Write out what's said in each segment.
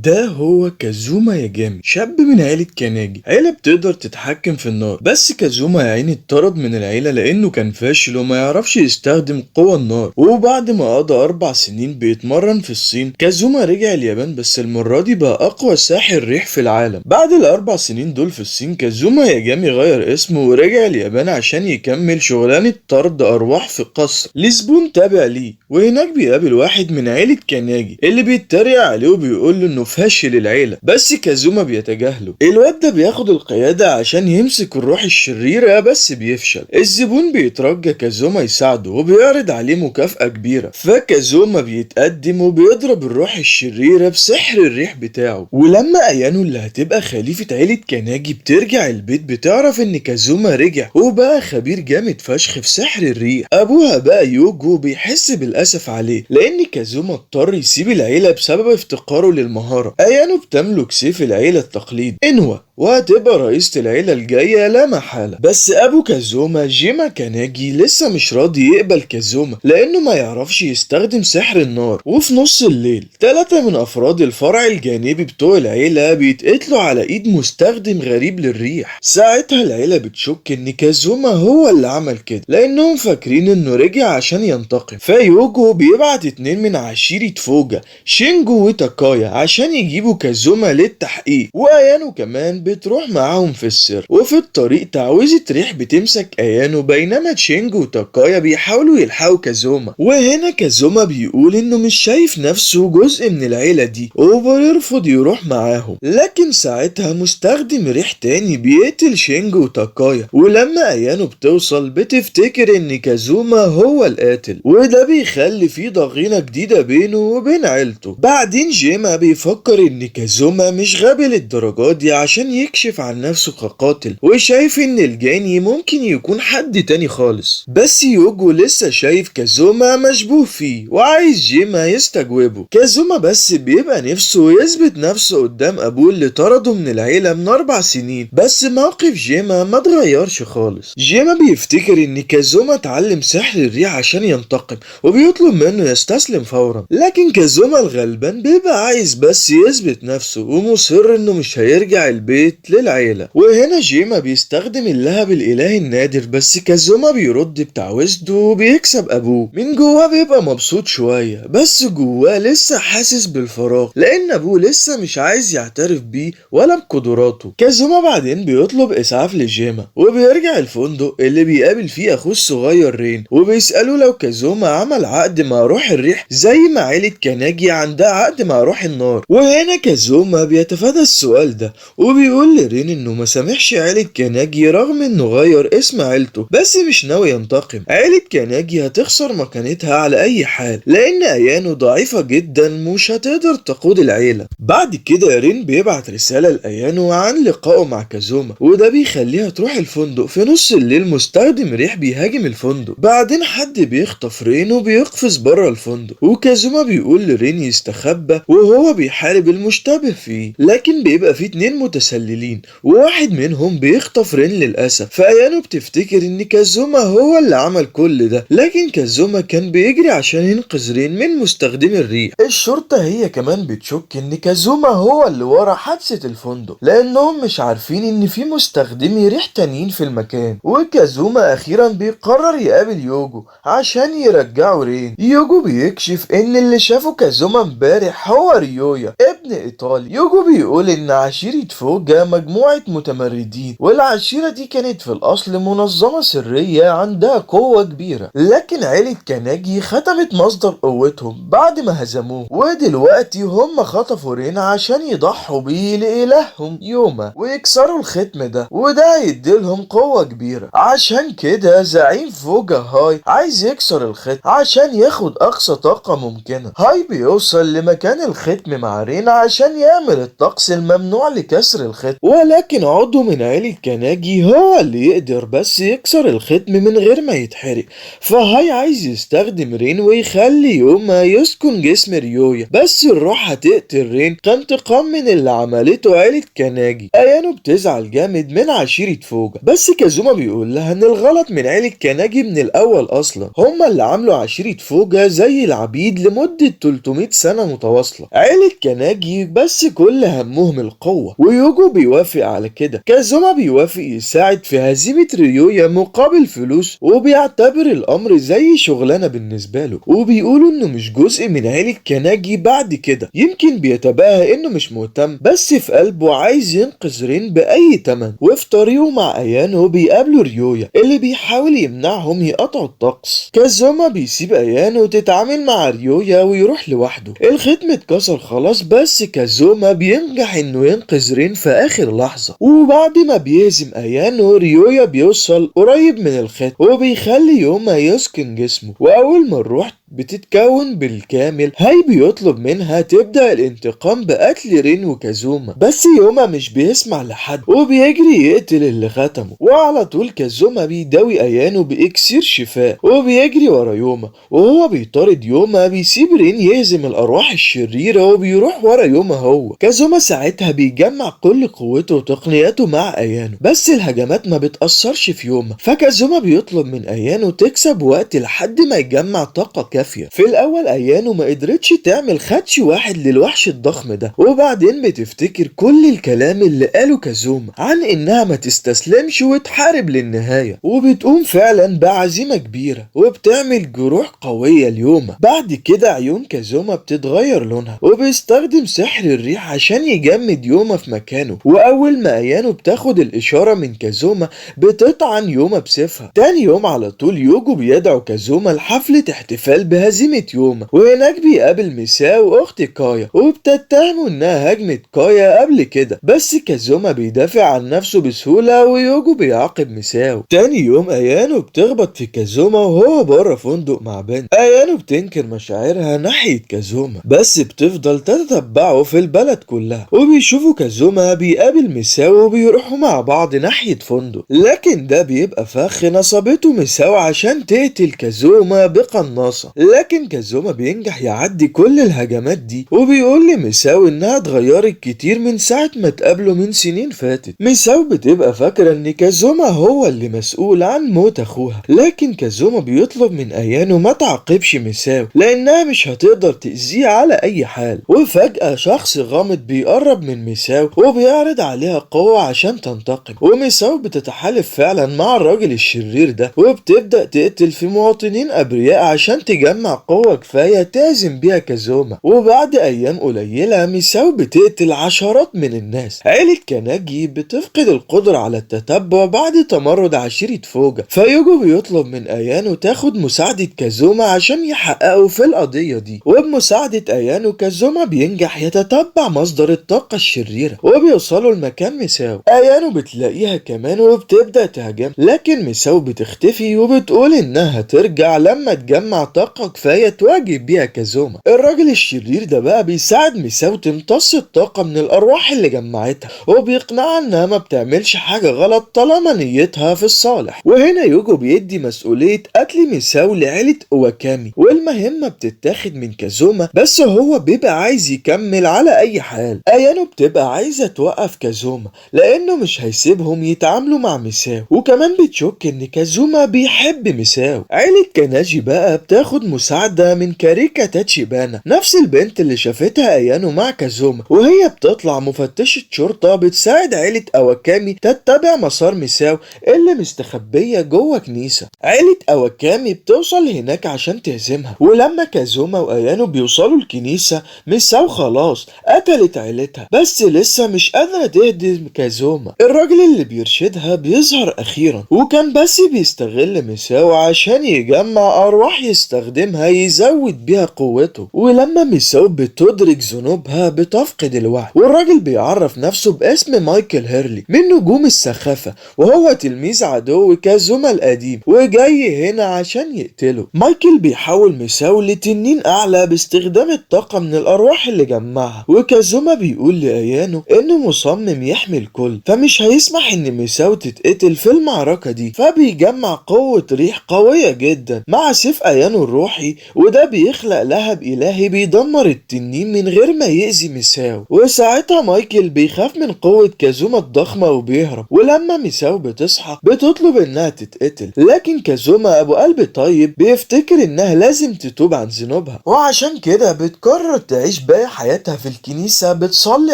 ده هو كازوما ياجامي، شاب من عيلة كاناجي، عيلة بتقدر تتحكم في النار. بس كازوما يا عيني اتطرد من العيلة لأنه كان فاشل وما يعرفش يستخدم قوى النار. وبعد ما قضى 4 سنين بيتمرن في الصين، كازوما رجع اليابان، بس المرة دي بقى أقوى ساحر ريح في العالم. بعد ال4 سنين دول في الصين، كازوما ياجامي غير اسمه ورجع اليابان عشان يكمل شغلانة طرد أرواح في قصر لزبون تابع ليه. وهناك بيقابل واحد من عيلة كاناجي اللي بيتريق عليه وبيقول له انه فاشل العيلة، بس كازوما بيتجاهله. الواد ده بياخد القيادة عشان يمسك الروح الشريرة، بس بيفشل. الزبون بيترجى كازوما يساعده وبيعرض عليه مكافأة كبيرة، فكازوما بيتقدم وبيضرب الروح الشريرة بسحر الريح بتاعه. ولما ايانو اللي هتبقى خليفة عيلة كاناجي بترجع البيت، بتعرف ان كازوما رجع وبقى خبير جامد فشخ في سحر الريح. ابوها بقى يوجو بيحس بالاسف عليه لان كازوما اضطر يسيب العيلة بسبب افتقاره للمهارة. ايانو بتملك سيف العيلة التقليدي انوا، وهتبقى رئيسة العيلة الجاية لا محالة. بس ابو كازوما جيما كاناجي لسه مش راضي يقبل كازوما لانه ما يعرفش يستخدم سحر النار. وفي نص الليل 3 من افراد الفرع الجانبي بتوع العيلة بيتقتلوا على ايد مستخدم غريب للريح. ساعتها العيلة بتشك ان كازوما هو اللي عمل كده لانهم فاكرين انه رجع عشان ينتقم. فيوجو بيبعت 2 من عشيرة فوجا، شينجو وتاكايا، عشان يجيبوا كازوما للتحقيق. وايانو كمان بتروح معاهم في السر. وفي الطريق تعويذة ريح بتمسك ايانو، بينما شينجو وتاكايا بيحاولوا يلحقوا كازوما. وهنا كازوما بيقول انه مش شايف نفسه جزء من العيلة دي وبيرفض يروح معاهم. لكن ساعتها مستخدم ريح تاني بيقتل شينجو وتاكايا. ولما ايانو بتوصل بتفتكر ان كازوما هو القاتل، وده بيخلي في ضغينة جديدة بينه وبين عيلته. بعدين جيما بيفكر ان كازوما مش غبي للدرجات دي عشان يكشف عن نفسه كقاتل، وشايف ان الجاني ممكن يكون حد تاني خالص. بس يوجو لسه شايف كازوما مشبوه فيه وعايز جيما يستجوبه. كازوما بس بيبقى نفسه يثبت نفسه قدام ابوه اللي طرده من العيلة من 4 سنين. بس موقف جيما ما اتغيرش خالص. جيما بيفتكر ان كازوما اتعلم سحر الريح عشان ينتقم وبيطلب منه يستسلم فورا. لكن كازوما الغلبان بيبقى عايز بس يثبت نفسه ومصر انه مش هيرجع البيت للعيلة. وهنا جيما بيستخدم اللهب الالهي النادر، بس كازوما بيرد بتعويذته وبيكسب ابوه. من جواه بيبقى مبسوط شوية، بس جواه لسه حاسس بالفراغ لان ابوه لسه مش عايز يعترف بيه ولا بقدراته. كازوما بعدين بيطلب اسعاف لجيما وبيرجع الفندق اللي بيقابل فيه اخوه الصغير رين، وبيسأله لو كازوما عمل عقد مع روح الريح زي ما عيلة كاناجي عندها عقد مع روح النار. وهنا كازوما بيتفادى السؤال ده وبيقول لرين انه ما سامحش عيلة كاناجي رغم انه غير اسم عيلته، بس مش ناوي ينتقم. عيلة كاناجي هتخسر مكانتها على اي حال لان ايانو ضعيفة جدا مش هتقدر تقود العيلة. بعد كده رين بيبعت رسالة لايانو عن لقائه مع كازوما، وده بيخليها تروح الفندق. في نص الليل مستخدم ريح بيهاجم الفندق. بعدين حد بيخطف رين وبيقفز بره الفندق، وكازوما بيقول لرين يستخبى وهو بيحارب المشتبه فيه. لكن بيبقى فيه 2 متسللين وواحد منهم بيخطف رين للأسف. فأيانو بتفتكر ان كازوما هو اللي عمل كل ده، لكن كازوما كان بيجري عشان ينقذ رين من مستخدم الريح. الشرطة هي كمان بتشك ان كازوما هو اللي ورا حادثة الفندق لانهم مش عارفين ان في مستخدمي ريح تانيين في المكان. وكازوما اخيرا بيقرر يقابل يوجو عشان يرجعوا رين. يوجو بيكشف ان اللي شافه كازوما امبارح هو ريويا ابن ايطالي. يوجو بيقول ان عشيرة فوجا مجموعة متمردين، والعشيرة دي كانت في الاصل منظمة سرية عندها قوة كبيرة، لكن عيلة كاناجي ختمت مصدر قوتهم بعد ما هزموه. ودلوقتي هم خطفوا رين عشان يضحوا بيه لإلههم يوما ويكسروا الختم ده، وده هيديلهم قوة كبيرة. عشان كده زعيم فوجا هاي عايز يكسر الختم عشان ياخد اقصى طاقة ممكنة. هاي بيوصل لمكان الختم مع رين عشان يعمل الطقس الممنوع لكسر الختم. الختم، ولكن عضو من عيلة كاناجي هو اللي يقدر بس يكسر الختم من غير ما يتحرق. فهاي عايز يستخدم رين ويخلي يوما يسكن جسم ريويا، بس الروح هتقتل رين كانتقام من اللي عملته عيلة كاناجي. ايانو بتزعل جامد من عشيرة فوجا، بس كازوما بيقول لها ان الغلط من عيلة كاناجي من الاول اصلا، هما اللي عملوا عشيرة فوجا زي العبيد لمدة 300 سنة متواصلة. عيلة كاناجي بس كل همهم القوة، ويوجو بيوافق على كده. كازوما بيوافق يساعد في هزيمة ريويا مقابل فلوس، وبيعتبر الامر زي شغلانة بالنسبة له، وبيقولوا انه مش جزء من عيلة كاناجي بعد كده. يمكن بيتباهى انه مش مهتم، بس في قلبه عايز ينقذ رين بأي تمن. وفي طريقه مع ايانو بيقابلوا ريويا اللي بيحاول يمنعهم يقطعوا الطقس. كازوما بيسيب ايانو تتعامل مع ريويا ويروح لوحده. الختم اتكسر خلاص، بس كازوما بينجح انه ينقذ رين في اخر لحظة. وبعد ما بيهزم ايانو، ريويا بيوصل قريب من الختم وبيخلي يوما يسكن جسمه. واول ما الروح بتتكون بالكامل، هاي بيطلب منها تبدأ الانتقام بقتل رين وكازوما، بس يوما مش بيسمع لحد وبيجري يقتل اللي ختمه. وعلى طول كازوما بيداوي ايانو باكسير شفاء وبيجري ورا يوما، وهو بيطارد يوما بيسيب رين يهزم الارواح الشريرة وبيروح ورا يوما. هو كازوما ساعتها بيجمع كل قوته وتقنياته مع ايانو، بس الهجمات ما بتأثرش في يوما. فكازوما بيطلب من ايانو تكسب وقت لحد ما يجمع طاقة كافية. في الاول ايانو ما قدرتش تعمل خدش واحد للوحش الضخم ده، وبعدين بتفتكر كل الكلام اللي قاله كازوما عن انها ما تستسلمش وتحارب للنهاية، وبتقوم فعلا بعزيمة كبيرة وبتعمل جروح قوية ليوما. بعد كده عيون كازوما بتتغير لونها، وبيستخدم سحر الريح عشان يجمد يوما في مكانه. واول ما ايانو بتاخد الاشارة من كازوما بتطعن يوما بسيفها. تاني يوم على طول يوجو بيدعو كازوما لحفلة احتفال بهزيمة يوما، وهناك بيقابل ميساو واخت كايا وبتتهمه انها هجمت كايا قبل كده، بس كازوما بيدافع عن نفسه بسهولة ويوجو بيعاقب ميساو. تاني يوم ايانو بتخبط في كازوما وهو بره فندق مع بنت. ايانو بتنكر مشاعرها ناحية كازوما، بس بتفضل تتتبعه في البلد كلها. وبيشوفوا كازوما بيقابل ميساو وبيروحوا مع بعض ناحية فندق، لكن ده بيبقى فخ نصبته ميساو عشان تقتل كازوما بقناصة. لكن كازوما بينجح يعدي كل الهجمات دي، وبيقول لميساو انها اتغيرت كتير من ساعة ما اتقابلوا من سنين فاتت. ميساو بتبقى فاكرة ان كازوما هو اللي مسؤول عن موت اخوها، لكن كازوما بيطلب من ايانو ما تعاقبش ميساو لانها مش هتقدر تأذيه على اي حال. وفجأة شخص غامض بيقرب من ميساو وبيعرض عليها قوة عشان تنتقم، وميساو بتتحالف فعلا مع الراجل الشرير ده، وبتبدأ تقتل في مواطنين ابرياء عشان تجمع قوة كفاية تهزم بيها كازوما. وبعد ايام قليلة ميساو بتقتل عشرات من الناس. عيلة كاناجي بتفقد القدرة على التتبع بعد تمرد عشيرة فوجا، فيوجو بيطلب من ايانو تاخد مساعدة كازوما عشان يحققوا في القضية دي. وبمساعدة ايانو كازوما بينجح يتتبع مصدر الطاقة الشريرة وبيوصلوا لمكان ميساو. ايانو بتلاقيها كمان وبتبدأ تهاجم، لكن ميساو بتختفي وبتقول انها ترجع لما تجمع طاقة كفاية تواجه بيها كازوما. الراجل الشرير ده بقى بيساعد ميساو تمتص الطاقة من الأرواح اللي جمعتها، وبيقنعها إنها ما بتعملش حاجة غلط طالما نيتها في الصالح. وهنا يوجو بيدي مسؤولية قتل ميساو لعيلة أواكامي، والمهمة بتتاخد من كازوما، بس هو بيبقى عايز يكمل على أي حال. ايانو بتبقى عايزة توقف كازوما لأنه مش هيسيبهم يتعاملوا مع ميساو، وكمان بتشك إن كازوما بيحب ميساو. عيلة كاناجي بقى بتاخد مساعدة من كاريكا تاتشيبانا، نفس البنت اللي شافتها ايانو مع كازوما، وهي بتطلع مفتشة شرطة بتساعد عيلة أواكامي تتبع مسار ميساو اللي مستخبية جوه كنيسة. عيلة أواكامي بتوصل هناك عشان تهزمها، ولما كازوما وأيانو بيوصلوا الكنيسة ميساو خلاص قتلت عيلتها، بس لسه مش قادرة تهدم كازوما. الراجل اللي بيرشدها بيظهر أخيرا، وكان بس بيستغل ميساو عشان يجمع أرواح يستخدمها يزود بيها قوته. ولما ميساو بتدرك ذنوبها بتفقد الوعي، والراجل بيعرف نفسه باسم مايكل هيرلي من نجوم السخافة، وهو تلميذ عدو كازوما القديم وجاي هنا عشان يقتله. مايكل بيحول ميساو لتنين أعلى باستخدام الطاقة من الأرواح اللي جمعها، وكازوما بيقول لأيانو إنه مصمم يحمي الكل، فمش هيسمح ان ميساو تتقتل في المعركة دي، فبيجمع قوة ريح قوية جدا مع سيف ايانو الروحي، وده بيخلق لهب الهي بيدمر التنين من غير ما يأذي ميساو. وساعتها مايكل بيخاف من قوة كازوما الضخمة وبيهرب، ولما ميساو بتصحى بتطلب انها تتقتل، لكن كازوما ابو قلب طيب بيفتكر انها لازم تتوب عن ذنوبها، وعشان كده بتقرر تعيش باقي حياتها في الكنيسة بتصلي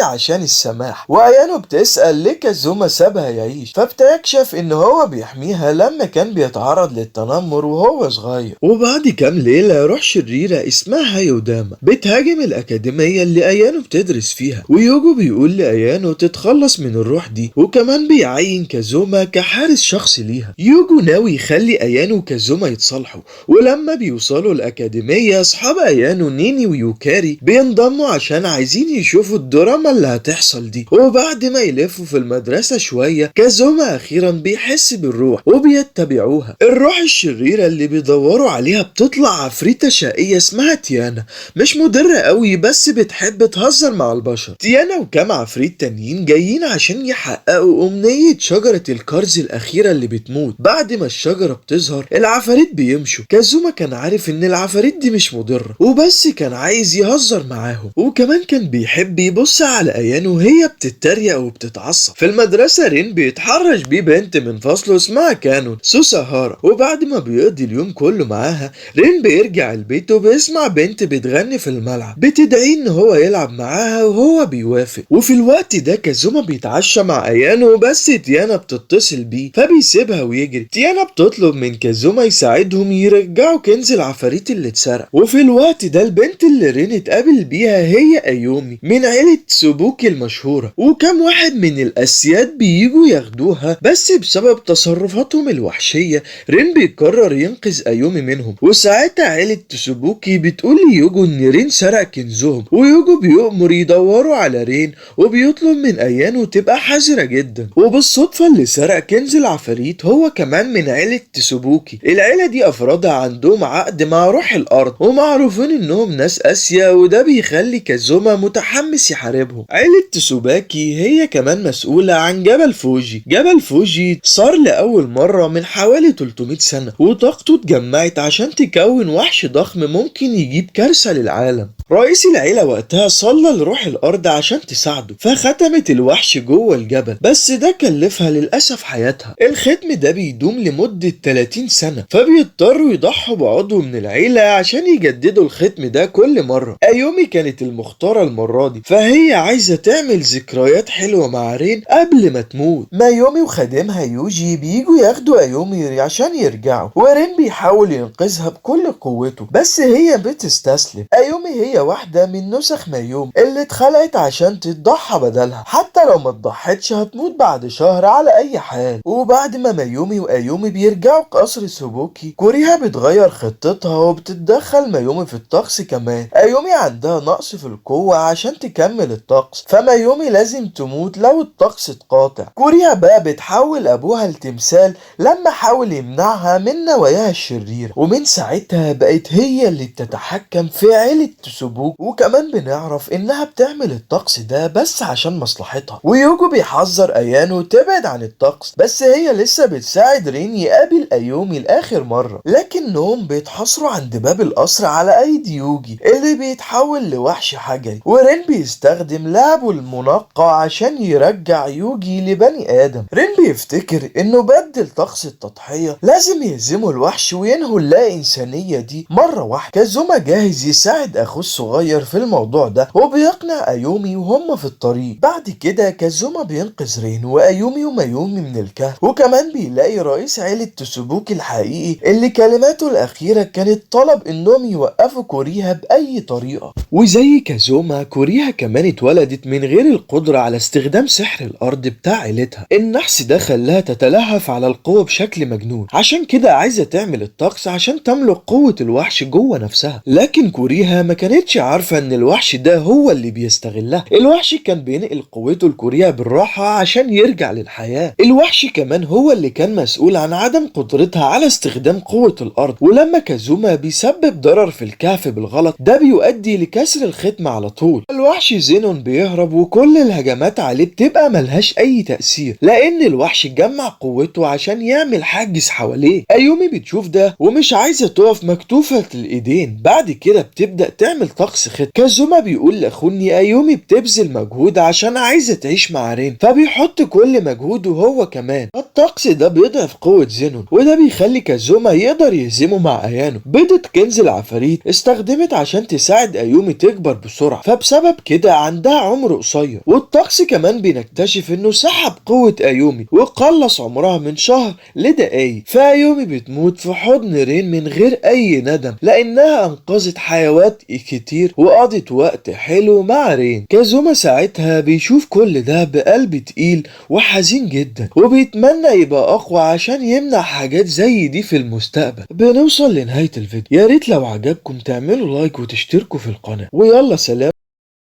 عشان السماح. وايانو بتسأل ليه كازوما سابها يعيش، فبتكشف ان هو بيحميها لما كان بيتعرض للتنمر وهو صغير. وبعد كام ليلة روح شريرة اسمها يوداما بتهاجم الأكاديمية اللي ايانو بتدرس فيها، ويوجو بيقول لأيانو تتخلص من الروح دي، وكمان بيعين كازوما كحارس شخصي ليها. يوجو ناوي يخلي ايانو وكازوما يتصالحوا، ولما بيوصلوا الأكاديمية اصحاب ايانو نيني ويوكاري بينضموا عشان عايزين يشوفوا الدراما اللي هتحصل دي. وبعد ما يلفوا في المدرسة شوية كازوما اخيرا بيحس بالروح وبيتبعوها. الروح الشريرة اللي بيدوروا عليها بتطلع عفريتة شقية اسمها تيانا، مش مضرة قوي بس بتحب تهزر مع البشر. تيانا وكام عفريت تانيين جايين عشان يحققوا أمنية شجرة الكرز الأخيرة اللي بتموت. بعد ما الشجرة بتظهر العفاريت بيمشوا. كازوما كان عارف إن العفاريت دي مش مضرة، وبس كان عايز يهزر معاهم، وكمان كان بيحب يبص على ايانو وهي بتتريق وبتتعصب. في المدرسة رين بيتحرش بيه بنت من فصله اسمها كانون سوساهارا، وبعد ما بيقضي اليوم كله معاها رين بيرجع البيت وبيسمع بنت بتغني في الملعب بتدعيه ان هو يلعب معاها وهو بيوافق. وفي الوقت ده كازوما بيتعشى مع ايانو، بس تيانا بتتصل بيه فبيسيبها ويجري. تيانا بتطلب من كازوما يساعدهم يرجعوا كنز العفاريت اللي اتسرق. وفي الوقت ده البنت اللي رين اتقابل بيها هي ايومي من عيلة سوبوكي المشهورة، وكم واحد من الاسياد بييجوا ياخدوها، بس بسبب تصرفاتهم الوحشية رين بيقرر ينقذ ايومي منهم. وساعتها عيلة سوبوكي بتقول ليوجو ان رين سرق كنزهم، ويوجو بيؤمر يدوروا على رين وبيطلب من ايانو تبقى حذرة جدا. وبالصدفة اللي سرق كنز العفاريت هو كمان من عيلة سوبوكي. العيلة دي افرادها عندهم عقد مع روح الارض ومعروفين انهم ناس اسيا، وده بيخلي كازوما متحمس يحاربهم. عيلة تسوباكي هي كمان مسؤولة عن جبل فوجي. جبل فوجي صار لأول مرة من حوالي 300 سنة، وطاقته اتجمعت عشان تكون وحش ضخم ممكن يجيب كارثة للعالم. رئيس العيلة وقتها صلى لروح الأرض عشان تساعده، فختمت الوحش جوه الجبل، بس ده كلفها للأسف حياتها. الختم ده بيدوم لمدة 30 سنة، فبيضطروا يضحوا بعضو من العيلة عشان يجددوا الختم ده كل مرة. أيومي كانت المختارة المرة دي، فهي عايزة تعمل ذكريات حلوة مع رين قبل ما تموت. مايومي وخادمها يوجي بييجوا ياخدوا أيومي عشان يرجعوا، ورين بيحاول ينقذها بكل قوته، بس هي بتستسلم. أيومي هي واحدة من نسخ مايومي اللي اتخلقت عشان تتضحى بدلها، حتى لو ما اتضحتش هتموت بعد شهر على أي حال. وبعد ما مايومي وأيومي بيرجعوا قصر سوبوكي، كوريها بتغير خطتها وبتتدخل مايومي في الطقس كمان. أيومي عندها نقص في القوة عشان تكمل الطقس، فمايومي لازم تموت لو الطقس اتقاطع. كوريها بقى بتحول أبوها لتمثال لما حاول يمنعها من نواياها الشريرة، ومن ساعتها بقت هي اللي بتتحكم في عيلة تسوبوك. وكمان بنعرف إنها بتعمل الطقس ده بس عشان مصلحتها. ويوجو بيحذر أيانو تبعد عن الطقس، بس هي لسه بتساعد رين يقابل أيومي لآخر مرة، لكنهم بيتحاصروا عند باب القصر على أيدي يوجي اللي بيتحول لوحش حجري. ورين بيستخدم لعبه المنقى عشان يرجع يوجي لبني آدم. رين بيفتكر إنه بدل طقس التضحية لازم يهزموا الوحش وينهوا اللا إنسانية دي مرة واحدة. كازوما جاهز يساعد أخوه الصغير في الموضوع ده، وبيقنع أيومي وهم في الطريق. بعد كده كازوما بينقذ رين وأيومي ومايومي من الكهف، وكمان بيلاقي رئيس عيلة تسوبوكي الحقيقي اللي كلماته الأخيرة كانت طلب إنهم يوقفوا كوريها بأي طريقة. وزي كازوما كوريها كمان اتولدت من غير القدرة على استخدام سحر الأرض بتاع عيلتها. النحس ده خلاها تتلهف على القوة بشكل مجنون، عشان كده عايزة تعمل الطقس عشان تملك قوة الوحش جوه نفسها. لكن كوريها ما كانتش عارفة إن الوحش ده هو اللي بيستغلها. الوحش كان بينقل قوته ياكل كوريا بالراحة عشان يرجع للحياة. الوحش كمان هو اللي كان مسؤول عن عدم قدرتها على استخدام قوة الأرض، ولما كازوما بيسبب ضرر في الكهف بالغلط ده بيؤدي لكسر الختم على طول. الوحش زينون بيهرب وكل الهجمات عليه بتبقى ملهاش أي تأثير، لأن الوحش جمع قوته عشان يعمل حاجز حواليه. أيومي بتشوف ده ومش عايزة تقف مكتوفة الإيدين. بعد كده بتبدأ تعمل طقس ختم. كازوما بيقول لأخوه إن أيومي بتبذل مجهود عشان عايزة تعيش مع رين، فبيحط كل مجهوده هو كمان. الطقس ده بيضعف قوة زينون، وده بيخلي كازوما يقدر يهزمه مع ايانو. بيضة كنز العفاريت استخدمت عشان تساعد ايومي تكبر بسرعة، فبسبب كده عندها عمر قصير. والطقس كمان بنكتشف انه سحب قوة ايومي وقلص عمرها من شهر لدقايق، فايومي بتموت في حضن رين من غير اي ندم، لانها انقذت حيوات كتير وقضت وقت حلو مع رين. كازوما ساعتها بيشوف كل ده بقلب تقيل وحزين جدا، وبيتمنى يبقى اقوى عشان يمنع حاجات زي دي في المستقبل. بنوصل لنهاية الفيديو، يا ريت لو عجبكم تعملوا لايك وتشتركوا في القناة، ويلا سلام.